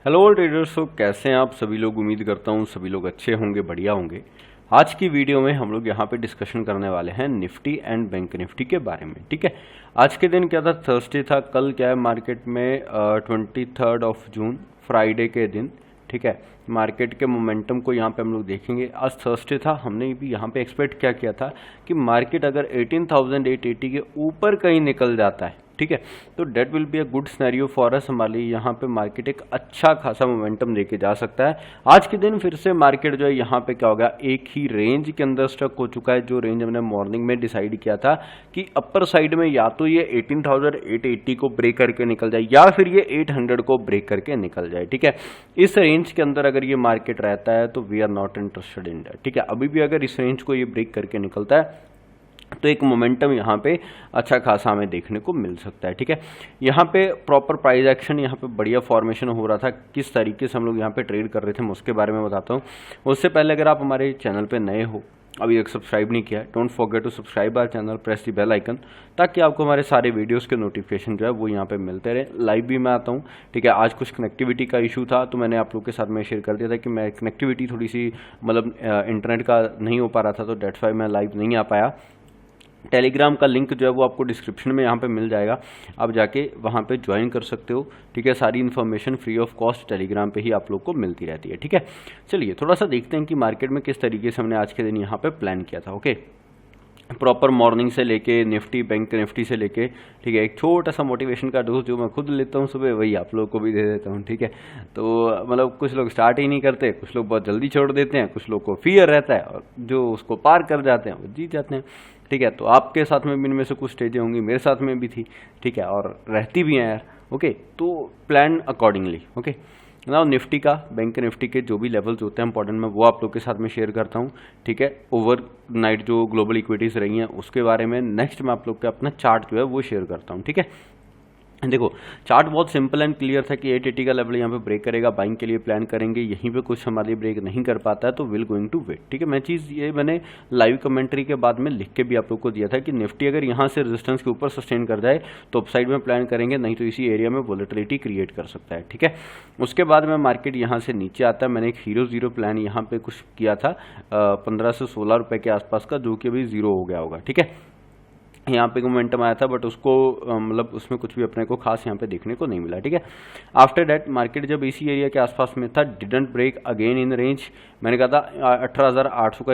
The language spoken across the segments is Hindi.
Hello traders. तो कैसे हैं आप सभी लोग? उम्मीद करता हूँ सभी लोग अच्छे होंगे, बढ़िया होंगे। आज की वीडियो में हम लोग यहाँ पे डिस्कशन करने वाले हैं निफ्टी एंड बैंक निफ्टी के बारे में। ठीक है, आज के दिन क्या था? थर्सडे था। कल क्या है मार्केट में 23 जून फ्राइडे के दिन। ठीक है, मार्केट के मोमेंटम को यहाँ पे हम लोग देखेंगे। आज थर्सडे था, हमने भी यहाँ पे एक्सपेक्ट क्या किया था कि मार्केट अगर 18,880 के ऊपर कहीं निकल जाता है, ठीक है, तो that will be a good scenario for us. हमारे लिए यहाँ पे मार्केट एक अच्छा खासा मोमेंटम लेके जा सकता है। आज के दिन फिर से मार्केट जो है यहाँ पे क्या होगा, एक ही रेंज के अंदर स्टक हो चुका है, जो रेंज हमने मॉर्निंग में डिसाइड किया था कि अपर साइड में या तो ये 18,880 को ब्रेक करके निकल जाए या फिर ये 800 को ब्रेक करके निकल जाए। ठीक है, इस रेंज के अंदर अगर ये मार्केट रहता है तो we are not interested in that. ठीक है, अभी भी अगर इस रेंज को ये ब्रेक करके निकलता है तो एक मोमेंटम यहाँ पे अच्छा खासा हमें देखने को मिल सकता है। ठीक है, यहाँ पे प्रॉपर प्राइस एक्शन, यहाँ पे बढ़िया फॉर्मेशन हो रहा था। किस तरीके से हम लोग यहाँ पे ट्रेड कर रहे थे मैं उसके बारे में बताता हूँ। उससे पहले अगर आप हमारे चैनल पे नए हो, अभी तक सब्सक्राइब नहीं किया है, don't forget to subscribe our channel, press the bell icon, ताकि आपको हमारे सारे वीडियोस के नोटिफिकेशन जो है वो यहाँ पे मिलते रहे। लाइव भी मैं आता हूँ। ठीक है, आज कुछ कनेक्टिविटी का इशू था तो मैंने आप लोग के साथ में शेयर कर दिया था कि मैं कनेक्टिविटी थोड़ी सी मतलब इंटरनेट का नहीं हो पा रहा था, तो डेट्स वाई मैं लाइव नहीं आ पाया। टेलीग्राम का लिंक जो है वो आपको डिस्क्रिप्शन में यहाँ पे मिल जाएगा, आप जाके वहाँ पे ज्वाइन कर सकते हो। ठीक है, सारी information free of cost Telegram पे ही आप लोग को मिलती रहती है। ठीक है, चलिए थोड़ा सा देखते हैं कि मार्केट में किस तरीके से हमने आज के दिन यहाँ पे प्लान किया था। ओके, प्रॉपर मॉर्निंग से लेके निफ्टी बैंक निफ्टी से लेके, ठीक है, एक छोटा सा मोटिवेशन का डोज जो मैं खुद लेता हूँ सुबह, वही आप लोगों को भी दे देता हूँ। ठीक है, तो मतलब कुछ लोग स्टार्ट ही नहीं करते, कुछ लोग बहुत जल्दी छोड़ देते हैं, कुछ लोग को फियर रहता है और जो उसको पार कर जाते हैं वो जीत जाते हैं। ठीक है, तो आपके साथ में भी इनमें से कुछ स्टेजें होंगी, मेरे साथ में भी थी। ठीक है, और रहती भी हैं यार। ओके, तो प्लान अकॉर्डिंगली। ओके, ना निफ्टी का बैंक निफ्टी के जो भी लेवल्स होते हैं इंपॉर्टेंट, में वो आप लोग के साथ में शेयर करता हूँ। ठीक है, ओवर नाइट जो ग्लोबल इक्विटीज रही हैं उसके बारे में नेक्स्ट मैं आप लोग का अपना चार्ट जो है वो शेयर करता हूँ। ठीक है, देखो चार्ट बहुत सिंपल एंड क्लियर था कि 880 का लेवल यहाँ पे ब्रेक करेगा, बाइंग के लिए प्लान करेंगे, यहीं पे कुछ हमारे ब्रेक नहीं कर पाता है तो विल गोइंग टू वेट। ठीक है, मैं चीज़ ये मैंने लाइव कमेंट्री के बाद में लिख के भी आप लोग को दिया था कि निफ्टी अगर यहाँ से रेजिस्टेंस के ऊपर सस्टेन कर जाए तो अपसाइड में प्लान करेंगे, नहीं तो इसी एरिया में वोलेटिलिटी क्रिएट कर सकता है। ठीक है, उसके बाद में मार्केट यहाँ से नीचे आता है। मैंने एक हीरो जीरो प्लान यहाँ पे कुछ किया था 15 से 16 रुपये के आसपास का, जो कि अभी जीरो हो गया होगा। ठीक है, यहाँ पे मोमेंटम आया था बट उसको मतलब उसमें कुछ भी अपने को खास यहाँ पे देखने को नहीं मिला। ठीक है, आफ्टर दैट मार्केट जब इसी एरिया के आसपास में था, didn't break again in range. मैंने कहा था 18,800 का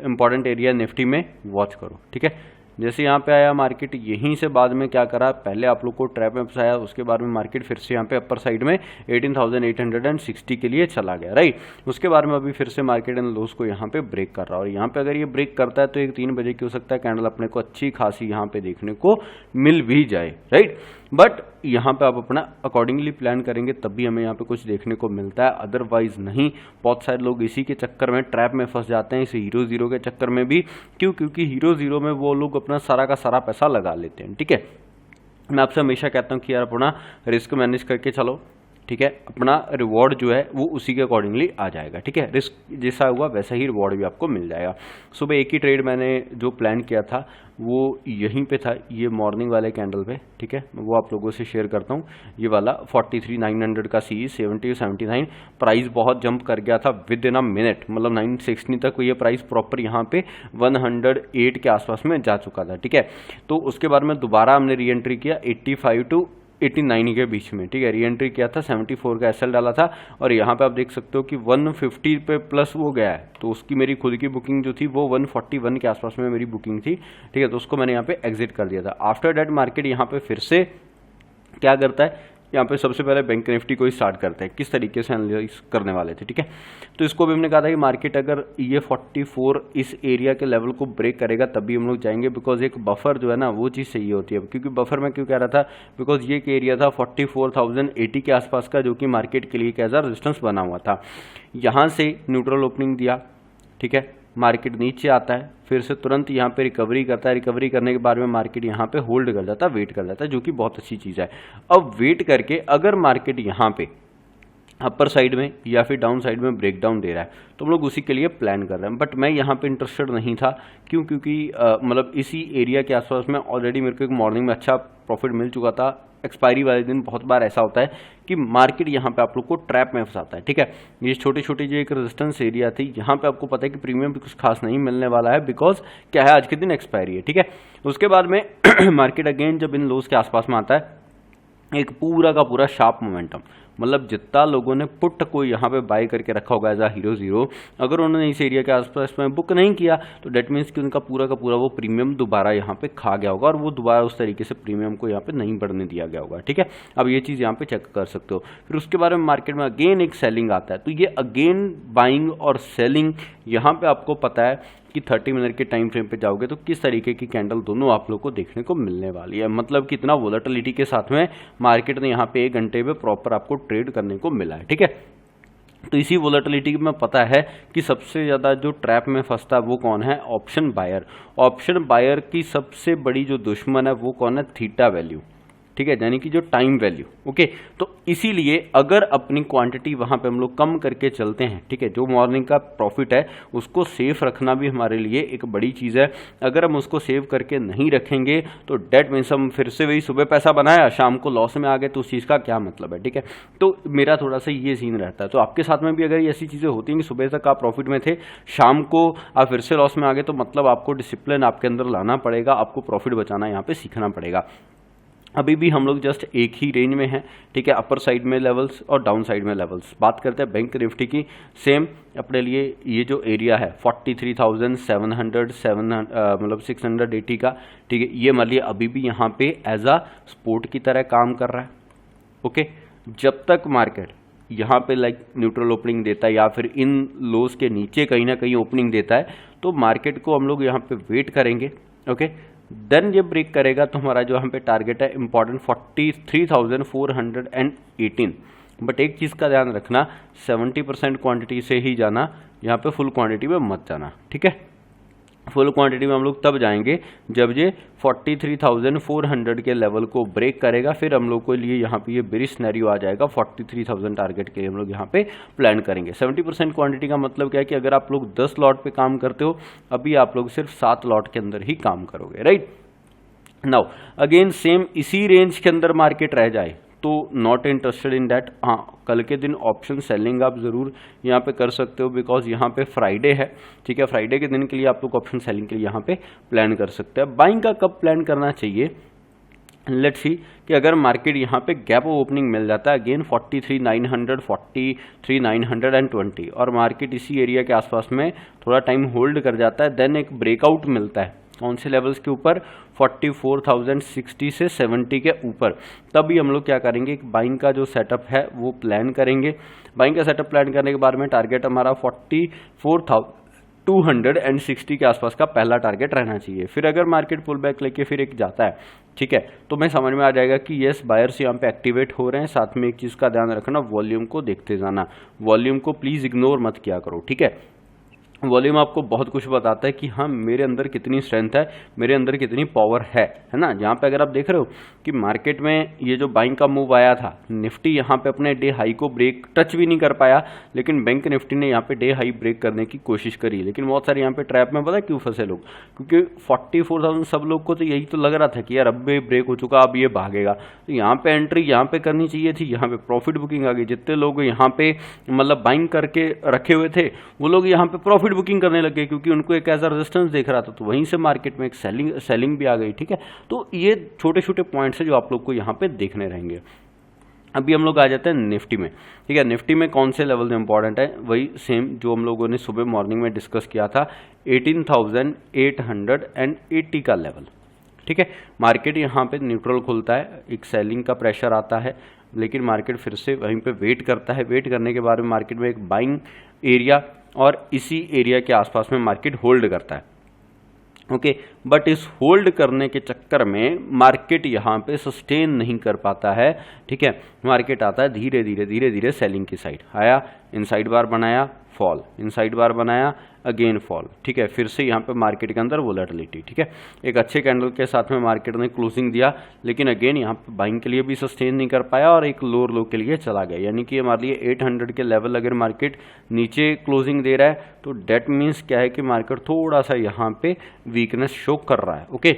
इंपॉर्टेंट एरिया निफ्टी में वॉच करो। ठीक है, जैसे यहाँ पे आया मार्केट, यहीं से बाद में क्या करा, पहले आप लोग को ट्रैप में फंसाया, उसके बाद में मार्केट फिर से यहाँ पे अपर साइड में 18,860 के लिए चला गया। राइट, उसके बाद में अभी फिर से मार्केट एंड लोस को यहाँ पे ब्रेक कर रहा है और यहाँ पे अगर ये ब्रेक करता है तो एक 3 बजे की हो सकता है कैंडल अपने को अच्छी खासी यहाँ पे देखने को मिल भी जाए। राइट, बट यहाँ पे आप अपना अकॉर्डिंगली प्लान करेंगे तब भी हमें यहाँ पे कुछ देखने को मिलता है, अदरवाइज नहीं। बहुत सारे लोग इसी के चक्कर में ट्रैप में फंस जाते हैं, इस हीरो जीरो के चक्कर में भी। क्यों? क्योंकि हीरो जीरो में वो लोग अपना सारा का सारा पैसा लगा लेते हैं। ठीक है, मैं आपसे हमेशा कहता हूँ कि यार अपना रिस्क मैनेज करके चलो। ठीक है, अपना रिवॉर्ड जो है वो उसी के अकॉर्डिंगली आ जाएगा। ठीक है, रिस्क जैसा हुआ वैसा ही रिवॉर्ड भी आपको मिल जाएगा। सुबह एक ही ट्रेड मैंने जो प्लान किया था वो यहीं पे था, ये मॉर्निंग वाले कैंडल पे। ठीक है, वो आप लोगों से शेयर करता हूँ। ये वाला 43,900 का सी 70 79 प्राइस बहुत जंप कर गया था विद इन अ मिनट, मतलब 960 तक ये प्राइस प्रॉपर यहाँ पे 108 के आसपास में जा चुका था। ठीक है, तो उसके बाद में दोबारा हमने री एंट्री किया 85 टू 89 के बीच में। ठीक है, री एंट्री किया था, 74 का एसएल डाला था और यहाँ पे आप देख सकते हो कि 150 पे प्लस वो गया है, तो उसकी मेरी खुद की बुकिंग जो थी वो 141 के आसपास में मेरी बुकिंग थी। ठीक है, तो उसको मैंने यहाँ पे एग्जिट कर दिया था। आफ्टर दैट मार्केट यहाँ पे फिर से क्या करता है, यहाँ पे सबसे पहले बैंक निफ्टी को ही स्टार्ट करते हैं, किस तरीके से एनालाइज करने वाले थे। ठीक है, तो इसको भी हमने कहा था कि मार्केट अगर ये 44 इस एरिया के लेवल को ब्रेक करेगा तभी हम लोग जाएंगे, बिकॉज एक बफर जो है ना वो चीज़ सही होती है। क्योंकि बफर में क्यों कह रहा था, बिकॉज ये एक एरिया था 44,080 के आसपास का, जो कि मार्केट के लिए एक एज अ रेजिस्टेंस बना हुआ था। यहाँ से न्यूट्रल ओपनिंग दिया। ठीक है, मार्केट नीचे आता है, फिर से तुरंत यहाँ पे रिकवरी करता है, रिकवरी करने के बाद में मार्केट यहाँ पे होल्ड कर जाता है, वेट कर जाता है, जो कि बहुत अच्छी चीज़ है। अब वेट करके अगर मार्केट यहाँ पे अपर साइड में या फिर डाउन साइड में ब्रेकडाउन दे रहा है तो हम लोग उसी के लिए प्लान कर रहे हैं। बट मैं यहाँ पे इंटरेस्टेड नहीं था। क्यों? क्योंकि मतलब इसी एरिया के आसपास में ऑलरेडी मेरे को एक मॉर्निंग में अच्छा प्रॉफिट मिल चुका था एक्सपायरी वाले दिन बहुत बार ऐसा होता है कि मार्केट यहाँ पे आप लोग को ट्रैप में फंसाता है, ठीक है। ये छोटी छोटी जो एक रेजिस्टेंस एरिया थी, यहाँ पे आपको पता है कि प्रीमियम भी कुछ खास नहीं मिलने वाला है, बिकॉज क्या है, आज के दिन एक्सपायरी है, ठीक है। उसके बाद में मार्केट अगेन जब इन लोज के आसपास में आता है, एक पूरा का पूरा शार्प मोमेंटम, मतलब जितना लोगों ने पुट को यहाँ पे बाय करके रखा होगा एज आ हीरो जीरो, अगर उन्होंने इस एरिया के आसपास में बुक नहीं किया तो डेट मीन्स कि उनका पूरा का पूरा वो प्रीमियम दोबारा यहाँ पे खा गया होगा और वो दोबारा उस तरीके से प्रीमियम को यहाँ पे नहीं बढ़ने दिया गया होगा, ठीक है। अब ये चीज़ यहाँ पे चेक कर सकते हो। फिर उसके बारे में मार्केट में अगेन एक सेलिंग आता है, तो ये अगेन बाइंग और सेलिंग, यहाँ पे आपको पता है कि 30 मिनट के टाइम फ्रेम पे जाओगे तो किस तरीके की कैंडल दोनों आप लोग को देखने को मिलने वाली है, मतलब कि इतना वोलेटिलिटी के साथ में मार्केट ने यहाँ पे 1 घंटे में प्रॉपर आपको ट्रेड करने को मिला है, ठीक है। तो इसी वोलेटिलिटी में पता है कि सबसे ज़्यादा जो ट्रैप में फंसता है वो कौन है, ऑप्शन बायर। ऑप्शन बायर की सबसे बड़ी जो दुश्मन है वो कौन है, थीटा वैल्यू, ठीक है, यानी कि जो टाइम वैल्यू, ओके। तो इसीलिए अगर अपनी क्वांटिटी वहां पे हम लोग कम करके चलते हैं, ठीक है, जो मॉर्निंग का प्रॉफिट है उसको सेफ रखना भी हमारे लिए एक बड़ी चीज़ है। अगर हम उसको सेव करके नहीं रखेंगे तो डेट मीन्स हम फिर से वही सुबह पैसा बनाया, शाम को लॉस में आ गए, तो उस चीज़ का क्या मतलब है, ठीक है। तो मेरा थोड़ा सा ये सीन रहता है। तो आपके साथ में भी अगर ऐसी चीज़ें होती हैं कि सुबह तक आप प्रॉफिट में थे, शाम को आप फिर से लॉस में आ गए, तो मतलब आपको डिसिप्लिन आपके अंदर लाना पड़ेगा, आपको प्रॉफिट बचाना यहाँ पे सीखना पड़ेगा। अभी भी हम लोग जस्ट एक ही रेंज में हैं, ठीक है, अपर साइड में लेवल्स और डाउन साइड में लेवल्स। बात करते हैं बैंक निफ्टी की, सेम अपने लिए ये जो एरिया है 43,700 मतलब 680 का, ठीक है, ये मान लिया अभी भी यहाँ पे एज आ सपोर्ट की तरह काम कर रहा है, ओके। जब तक मार्केट यहाँ पे लाइक न्यूट्रल ओपनिंग देता है या फिर इन लोज के नीचे कहीं ना कहीं ओपनिंग देता है, तो मार्केट को हम लोग यहाँ पे वेट करेंगे, ओके। देन ये ब्रेक करेगा तो हमारा जो यहाँ पे टारगेट है इंपॉर्टेंट 43,418। बट एक चीज़ का ध्यान रखना, 70% क्वांटिटी से ही जाना, यहाँ पे फुल क्वांटिटी में मत जाना, ठीक है। फुल क्वांटिटी में हम लोग तब जाएंगे जब ये 43,400 के लेवल को ब्रेक करेगा, फिर हम लोग को लिए यहाँ पे ये बेरिश सिनेरियो आ जाएगा, 43,000 टारगेट के लिए हम लोग यहाँ पे प्लान करेंगे। 70% क्वांटिटी का मतलब क्या है कि अगर आप लोग 10 लॉट पे काम करते हो, अभी आप लोग सिर्फ 7 लॉट के अंदर ही काम करोगे, राइट। नाउ अगेन सेम इसी रेंज के अंदर मार्केट रह जाए तो नॉट इंटरेस्टेड इन दैट। हाँ, कल के दिन ऑप्शन सेलिंग आप ज़रूर यहाँ पे कर सकते हो, बिकॉज यहाँ पे फ्राइडे है, ठीक है। फ्राइडे के दिन के लिए आप लोग ऑप्शन सेलिंग के लिए यहाँ पे प्लान कर सकते हैं। बाइंग का कब प्लान करना चाहिए, लेट्स सी कि अगर मार्केट यहाँ पे गैप ओपनिंग मिल जाता है अगेन 43,900 43,920 और मार्केट इसी एरिया के आसपास में थोड़ा टाइम होल्ड कर जाता है, देन एक ब्रेकआउट मिलता है कौन से लेवल्स के ऊपर, 44,060 से 70 के ऊपर, तभी हम लोग क्या करेंगे, बाइंग का जो सेटअप है वो प्लान करेंगे। बाइंग का सेटअप प्लान करने के बाद में टारगेट हमारा 44,260 के आसपास का पहला टारगेट रहना चाहिए। फिर अगर मार्केट पुल बैक लेके फिर एक जाता है, ठीक है, तो मैं समझ में आ जाएगा कि यस बायर्स यहाँ पे एक्टिवेट हो रहे हैं। साथ में एक चीज़ का ध्यान रखना, वॉल्यूम को देखते जाना, वॉल्यूम को प्लीज़ इग्नोर मत किया करो, ठीक है। वॉल्यूम आपको बहुत कुछ बताता है कि हाँ मेरे अंदर कितनी स्ट्रेंथ है, मेरे अंदर कितनी पावर है ना। यहाँ पे अगर आप देख रहे हो कि मार्केट में ये जो बाइंग का मूव आया था, निफ्टी यहाँ पे अपने डे हाई को ब्रेक टच भी नहीं कर पाया, लेकिन बैंक निफ्टी ने यहाँ पे डे हाई ब्रेक करने की कोशिश करी। लेकिन बहुत सारे यहाँ पे ट्रैप में पता है क्यों फंसे लोग, क्योंकि 44,000 सब लोग को तो यही तो लग रहा था कि यार अब भी ब्रेक हो चुका, अब ये भागेगा, तो यहाँ पे एंट्री यहाँ पे करनी चाहिए थी, यहाँ पे प्रॉफिट बुकिंग आ गई। जितने लोग यहाँ पे मतलब बाइंग करके रखे हुए थे वो लोग यहाँ पे प्रॉफिट बुकिंग करने लगे, क्योंकि उनको एक एज अ रेजिस्टेंस देख रहा था, तो वहीं से मार्केट में एक सेलिंग भी आ गई, ठीक है। तो ये छोटे छोटे पॉइंट्स है जो आप लोग को यहाँ पे देखने रहेंगे। अभी हम लोग आ जाते हैं निफ्टी में, ठीक है। निफ्टी में कौन से लेवल इंपॉर्टेंट है, वही सेम जो हम लोगों ने सुबह मॉर्निंग में डिस्कस किया था, 18,880 का लेवल, ठीक है। मार्केट यहाँ पे न्यूट्रल खुलता है, एक सेलिंग का प्रेशर आता है, लेकिन मार्केट फिर से वहीं पे वेट करता है। वेट करने के बाद में मार्केट में एक बाइंग एरिया और इसी एरिया के आसपास में मार्केट होल्ड करता है, ओके। बट इस होल्ड करने के चक्कर में मार्केट यहाँ पे सस्टेन नहीं कर पाता है, ठीक है। मार्केट आता है धीरे धीरे सेलिंग की साइड, आया इनसाइड बार बनाया, फॉल, इनसाइड बार बनाया, अगेन फॉल, ठीक है। फिर से यहाँ पे मार्केट के अंदर वोलेटिलिटी, ठीक है। एक अच्छे कैंडल के साथ में मार्केट ने क्लोजिंग दिया, लेकिन अगेन यहाँ पे बाइंग के लिए भी सस्टेन नहीं कर पाया और एक लोअर लो के लिए चला गया। यानी कि हमारे लिए 800 के लेवल अगर मार्केट नीचे क्लोजिंग दे रहा है तो डेट मीन्स क्या है कि मार्केट थोड़ा सा यहाँ पे वीकनेस शो कर रहा है, ओके।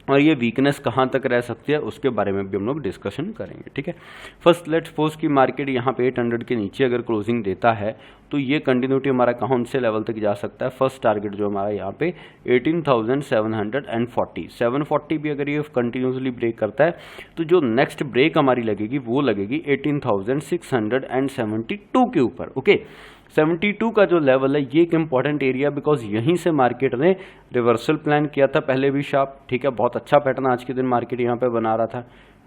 और ये वीकनेस कहाँ तक रह सकती है उसके बारे में भी हम लोग डिस्कशन करेंगे, ठीक है। फर्स्ट लेट्स सपोज की मार्केट यहाँ पे 800 के नीचे अगर क्लोजिंग देता है तो ये कंटिन्यूटी हमारा कौन से लेवल तक जा सकता है। फर्स्ट टारगेट जो हमारा यहाँ पे 18,740, 740 भी अगर ये कंटिन्यूसली ब्रेक करता है तो जो नेक्स्ट ब्रेक हमारी लगेगी वो लगेगी 18,672 के ऊपर। ओके, 72 का जो लेवल है ये एक इंपॉर्टेंट एरिया, बिकॉज यहीं से मार्केट ने रिवर्सल प्लान किया था पहले भी शार्प, ठीक है। बहुत अच्छा पैटर्न आज के दिन मार्केट यहाँ पे बना रहा था,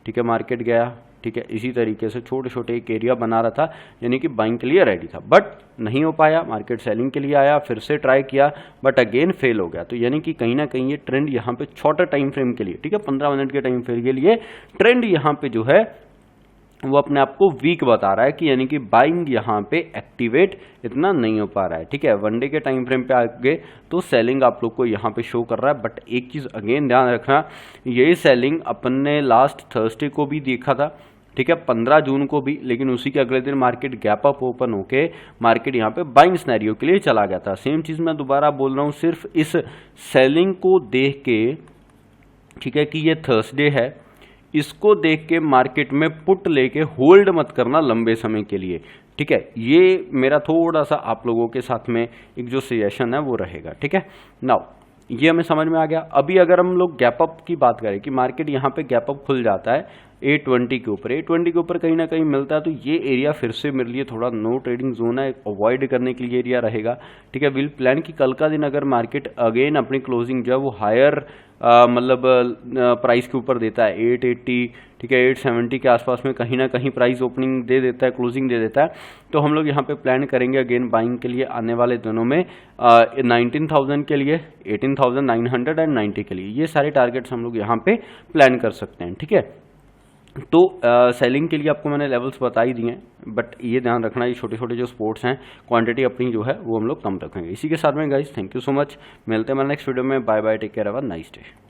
ठीक है। मार्केट गया, ठीक है, इसी तरीके से छोटे छोटे एक एरिया बना रहा था, यानी कि बाइंग के लिए रेडी था, बट नहीं हो पाया। मार्केट सेलिंग के लिए आया, फिर से ट्राई किया, बट अगेन फेल हो गया। तो यानी कि कहीं ना कहीं ये ट्रेंड यहाँ पे शॉर्टर टाइम फ्रेम के लिए, ठीक है, 15 मिनट के टाइम फ्रेम के लिए ट्रेंड यहाँ पे जो है वो अपने आप को वीक बता रहा है, कि यानी कि बाइंग यहाँ पे एक्टिवेट इतना नहीं हो पा रहा है, ठीक है। वनडे के टाइम फ्रेम पे आगे तो सेलिंग आप लोग को यहाँ पे शो कर रहा है, बट एक चीज़ अगेन ध्यान रखना, यही सेलिंग अपन ने लास्ट थर्सडे को भी देखा था, ठीक है, 15 जून को भी, लेकिन उसी के अगले दिन मार्केट गैप अप ओपन होके मार्केट यहाँ पे बाइंग सिनेरियो के लिए चला गया था। सेम चीज़ मैं दोबारा बोल रहा हूँ, सिर्फ इस सेलिंग को देख के, ठीक है, कि ये थर्सडे है, इसको देख के मार्केट में पुट लेके होल्ड मत करना लंबे समय के लिए, ठीक है। ये मेरा थोड़ा सा आप लोगों के साथ में एक जो सजेशन है वो रहेगा, ठीक है। नाउ ये हमें समझ में आ गया। अभी अगर हम लोग गैप अप की बात करें कि मार्केट यहाँ पे गैप अप खुल जाता है 820 के ऊपर, 820 के ऊपर कहीं ना कहीं मिलता है, तो ये एरिया फिर से मेरे लिए थोड़ा नो ट्रेडिंग जोन है, अवॉइड करने के लिए एरिया रहेगा, ठीक है। विल प्लान की कल का दिन अगर मार्केट अगेन अपनी क्लोजिंग जो है वो हायर मतलब प्राइस के ऊपर देता है 880, ठीक है, 870 के आसपास में कहीं ना कहीं प्राइस ओपनिंग दे देता है, क्लोजिंग दे देता है, तो हम लोग यहाँ पे प्लान करेंगे अगेन बाइंग के लिए आने वाले दिनों में 19,000 के लिए, 18,990 के लिए, ये सारे टारगेट्स हम लोग यहाँ पे प्लान कर सकते हैं, ठीक है। तो सेलिंग के लिए आपको मैंने लेवल्स बता ही दिए हैं, बट ये ध्यान रखना ये छोटे छोटे जो स्पोर्ट्स हैं क्वांटिटी अपनी जो है वो हम लोग कम रखेंगे। इसी के साथ में guys thank you so much, मिलते हैं हमारे नेक्स्ट वीडियो में, bye bye, take care, have a nice day.